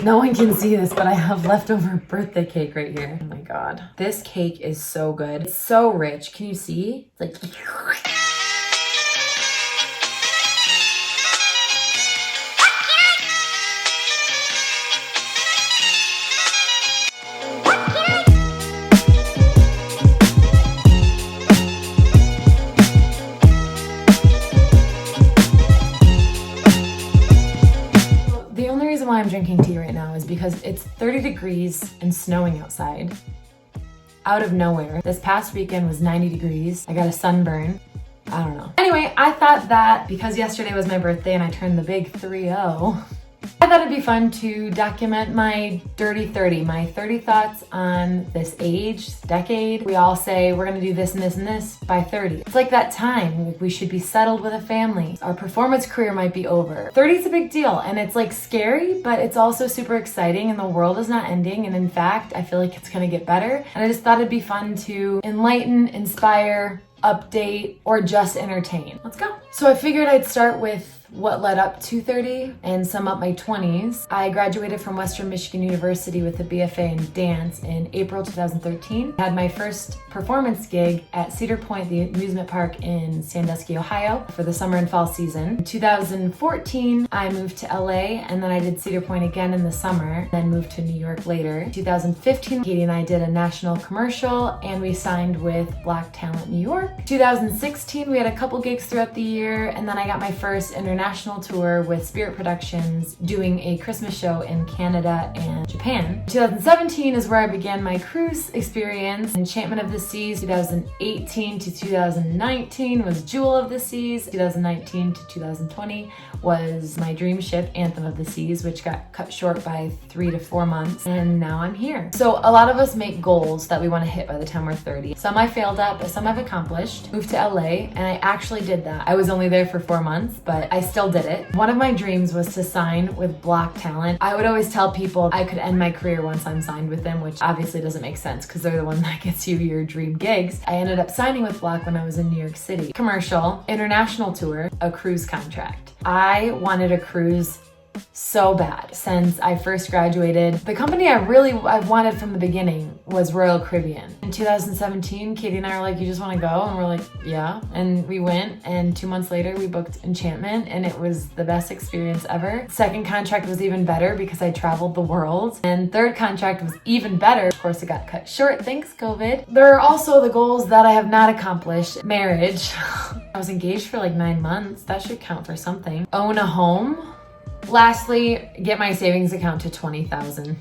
No one can see this, but I have leftover birthday cake right here. Oh my God. This cake is so good. It's so rich. Can you see? It's like... Why I'm drinking tea right now is because it's 30 degrees and snowing outside. Out of nowhere. This past weekend was 90 degrees. I got a sunburn. I don't know. Anyway, I thought that because yesterday was my birthday and I turned the big 3-0, I thought it'd be fun to document my dirty 30, my 30 thoughts on this age, decade. We all say we're gonna do this and this and this by 30. It's like that time, like we should be settled with a family. Our performance career might be over. 30 is a big deal and it's like scary, but it's also super exciting and the world is not ending. And in fact, I feel like it's gonna get better. And I just thought it'd be fun to enlighten, inspire, update, or just entertain. Let's go. So I figured I'd start with what led up to 30 and sum up my 20s. I graduated from Western Michigan University with a BFA in dance in April 2013. I had my first performance gig at Cedar Point, the amusement park in Sandusky, Ohio for the summer and fall season. In 2014, I moved to LA and then I did Cedar Point again in the summer, then moved to New York later. In 2015, Katie and I did a national commercial and we signed with Black Talent New York. 2016, we had a couple gigs throughout the year and then I got my first international tour with Spirit Productions doing a Christmas show in Canada and Japan. 2017 is where I began my cruise experience. Enchantment of the Seas. 2018 to 2019 was Jewel of the Seas. 2019 to 2020 was my dream ship Anthem of the Seas, which got cut short by 3 to 4 months, and now I'm here. So a lot of us make goals that we want to hit by the time we're 30. Some I failed at, but some I've accomplished. Moved to LA and I actually did that. I was only there for 4 months, but I still did it. One of my dreams was to sign with Black Talent. I would always tell people I could end my career once I'm signed with them, which obviously doesn't make sense because they're the one that gets you your dream gigs. I ended up signing with Black when I was in New York City. Commercial, international tour, a cruise contract. I wanted a cruise so bad since I first graduated. The company I've wanted from the beginning was Royal Caribbean. In 2017, Katie and I were like, you just want to go? And we're like, yeah. And we went, and 2 months later we booked Enchantment and it was the best experience ever. Second contract was even better because I traveled the world. And third contract was even better. Of course, it got cut short. Thanks, COVID. There are also the goals that I have not accomplished. Marriage. I was engaged for like 9 months. That should count for something. Own a home. Lastly, get my savings account to 20,000.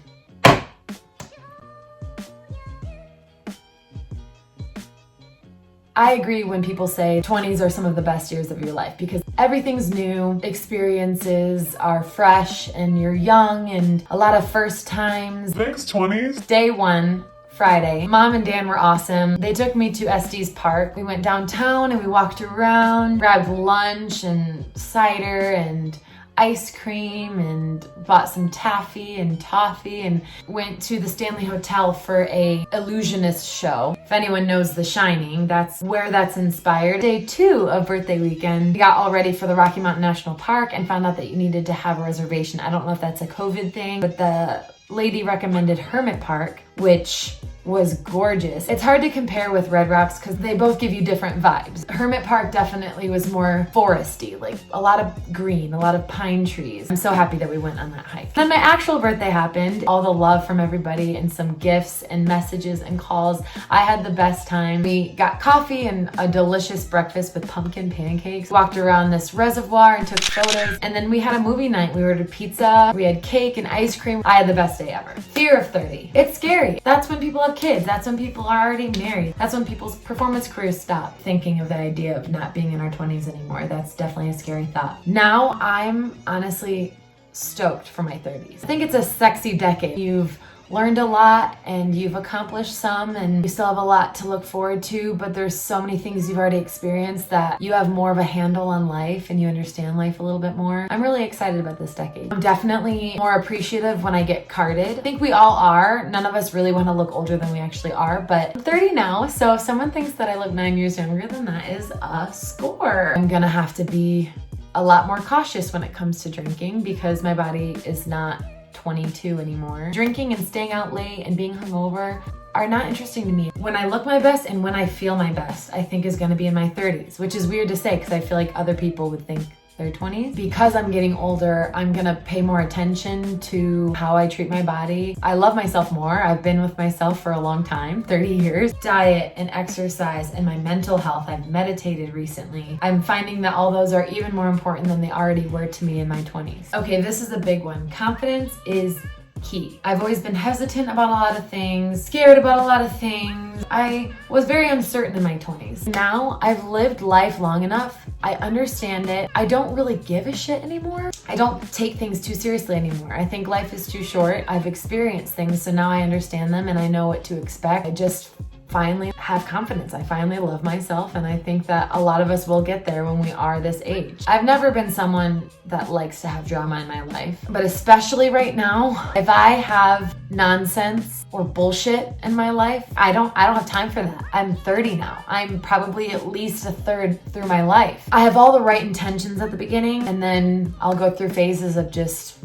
I agree when people say 20s are some of the best years of your life because everything's new, experiences are fresh, and you're young, and a lot of first times. Thanks, 20s. Day one, Friday. Mom and Dan were awesome. They took me to SD's park. We went downtown and we walked around, grabbed lunch and cider and ice cream and bought some taffy and toffee and went to the Stanley Hotel for a illusionist show. If anyone knows The Shining, that's where that's inspired. Day 2 of birthday weekend, we got all ready for the Rocky Mountain National Park and found out that you needed to have a reservation. I don't know if that's a COVID thing, but the lady recommended Hermit Park, which was gorgeous. It's hard to compare with Red Rocks because they both give you different vibes. Hermit Park definitely was more foresty, like a lot of green, a lot of pine trees. I'm so happy that we went on that hike. Then my actual birthday happened. All the love from everybody and some gifts and messages and calls. I had the best time. We got coffee and a delicious breakfast with pumpkin pancakes. Walked around this reservoir and took photos. And then we had a movie night. We ordered pizza. We had cake and ice cream. I had the best day ever. Fear of 30. It's scary. That's when people have kids. That's when people are already married. That's when people's performance careers stop. Thinking of the idea of not being in our 20s anymore, that's definitely a scary thought. Now I'm honestly stoked for my 30s. I think it's a sexy decade. You've learned a lot and you've accomplished some, and you still have a lot to look forward to, but there's so many things you've already experienced that you have more of a handle on life and you understand life a little bit more. I'm really excited about this decade. I'm definitely more appreciative when I get carded. I think we all are. None of us really want to look older than we actually are, but I'm 30 now, so if someone thinks that I look 9 years younger, then that is a score. I'm gonna have to be a lot more cautious when it comes to drinking because my body is not 22 anymore. Drinking and staying out late and being hungover are not interesting to me. When I look my best and when I feel my best, I think is gonna be in my 30s, which is weird to say because I feel like other people would think their 20s. Because I'm getting older, I'm gonna pay more attention to how I treat my body. I love myself more. I've been with myself for a long time, 30 years. Diet and exercise and my mental health. I've meditated recently. I'm finding that all those are even more important than they already were to me in my 20s. Okay, this is a big one. Confidence is key. I've always been hesitant about a lot of things, scared about a lot of things. I was very uncertain in my 20s. Now I've lived life long enough. I understand it. I don't really give a shit anymore. I don't take things too seriously anymore. I think life is too short. I've experienced things, so now I understand them and I know what to expect. I just finally have confidence. I finally love myself, and I think that a lot of us will get there when we are this age. I've never been someone that likes to have drama in my life, but especially right now, if I have nonsense or bullshit in my life, I don't have time for that. I'm 30 now. I'm probably at least a third through my life. I have all the right intentions at the beginning, and then I'll go through phases of just,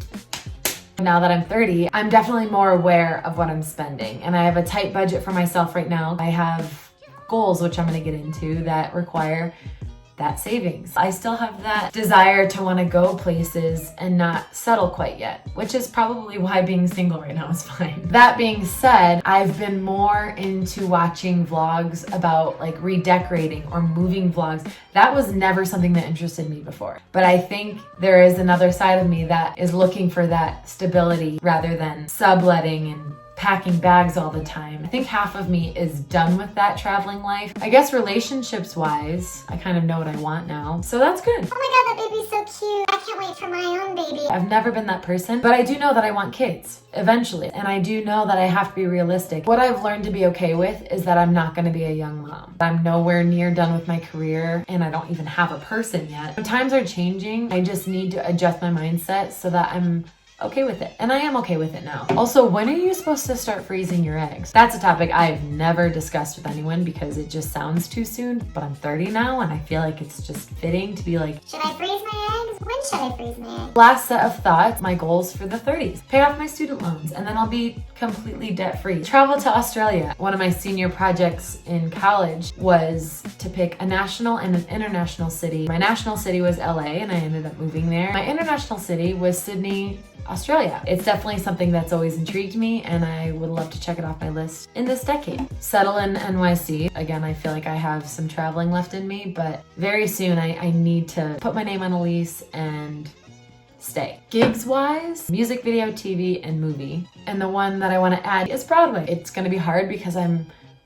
now that I'm 30, I'm definitely more aware of what I'm spending, and I have a tight budget for myself right now. I have goals, which I'm gonna get into, that require that savings. I still have that desire to want to go places and not settle quite yet, which is probably why being single right now is fine. That being said, I've been more into watching vlogs about like redecorating or moving vlogs. That was never something that interested me before. But I think there is another side of me that is looking for that stability rather than subletting and packing bags all the time. I think half of me is done with that traveling life. I guess relationships wise, I kind of know what I want now. So that's good. Oh my god, that baby's so cute. I can't wait for my own baby. I've never been that person, but I do know that I want kids eventually. And I do know that I have to be realistic. What I've learned to be okay with is that I'm not gonna be a young mom. I'm nowhere near done with my career and I don't even have a person yet. When times are changing, I just need to adjust my mindset so that I'm okay with it. And I am okay with it now. Also, when are you supposed to start freezing your eggs? That's a topic I've never discussed with anyone because it just sounds too soon, but I'm 30 now and I feel like it's just fitting to be like, should I freeze my eggs? When should I freeze my eggs? Last set of thoughts, my goals for the 30s. Pay off my student loans and then I'll be completely debt-free. Travel to Australia. One of my senior projects in college was to pick a national and an international city. My national city was LA and I ended up moving there. My international city was Sydney, Australia. It's definitely something that's always intrigued me and I would love to check it off my list in this decade. Settle in NYC. Again, I feel like I have some traveling left in me, but very soon I need to put my name on a lease and stay. Gigs wise, music video, TV, and movie. And the one that I want to add is Broadway. It's going to be hard because I'm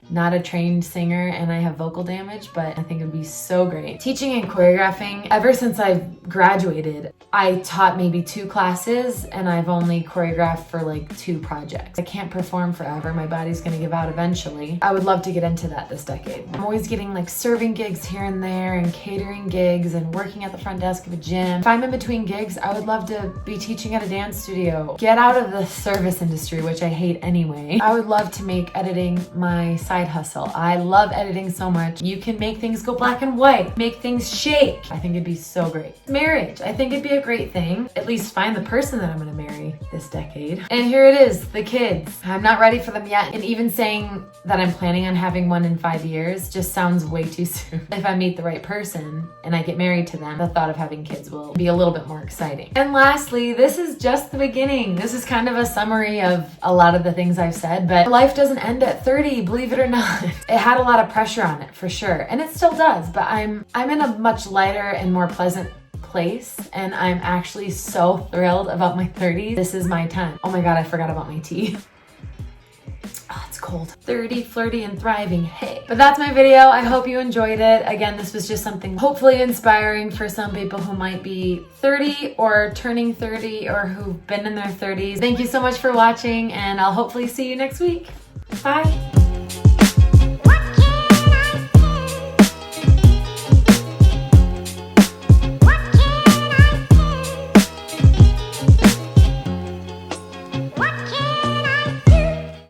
not a trained singer and I have vocal damage, but I think it would be so great. Teaching and choreographing, ever since I've graduated, I taught maybe 2 classes and I've only choreographed for like 2 projects. I can't perform forever. My body's gonna give out eventually. I would love to get into that this decade. I'm always getting like serving gigs here and there and catering gigs and working at the front desk of a gym. If I'm in between gigs, I would love to be teaching at a dance studio. Get out of the service industry, which I hate anyway. I would love to make editing my side hustle. I love editing so much. You can make things go black and white, make things shake. I think it'd be so great. Marriage, I think it'd be a great thing. At least find the person that I'm gonna marry this decade. And here it is, the kids. I'm not ready for them yet. And even saying that I'm planning on having one in 5 years just sounds way too soon. If I meet the right person and I get married to them, the thought of having kids will be a little bit more exciting. And lastly, this is just the beginning. This is kind of a summary of a lot of the things I've said, but life doesn't end at 30, believe it or not. It had a lot of pressure on it for sure, and it still does, but I'm in a much lighter and more pleasant place, and I'm actually so thrilled about my 30s. This is my time. Oh my god, I forgot about my tea. Oh, it's cold. 30, flirty, and thriving, hey. But that's my video. I hope you enjoyed it. Again, this was just something hopefully inspiring for some people who might be 30 or turning 30 or who've been in their 30s. Thank you so much for watching, and I'll hopefully see you next week. Bye.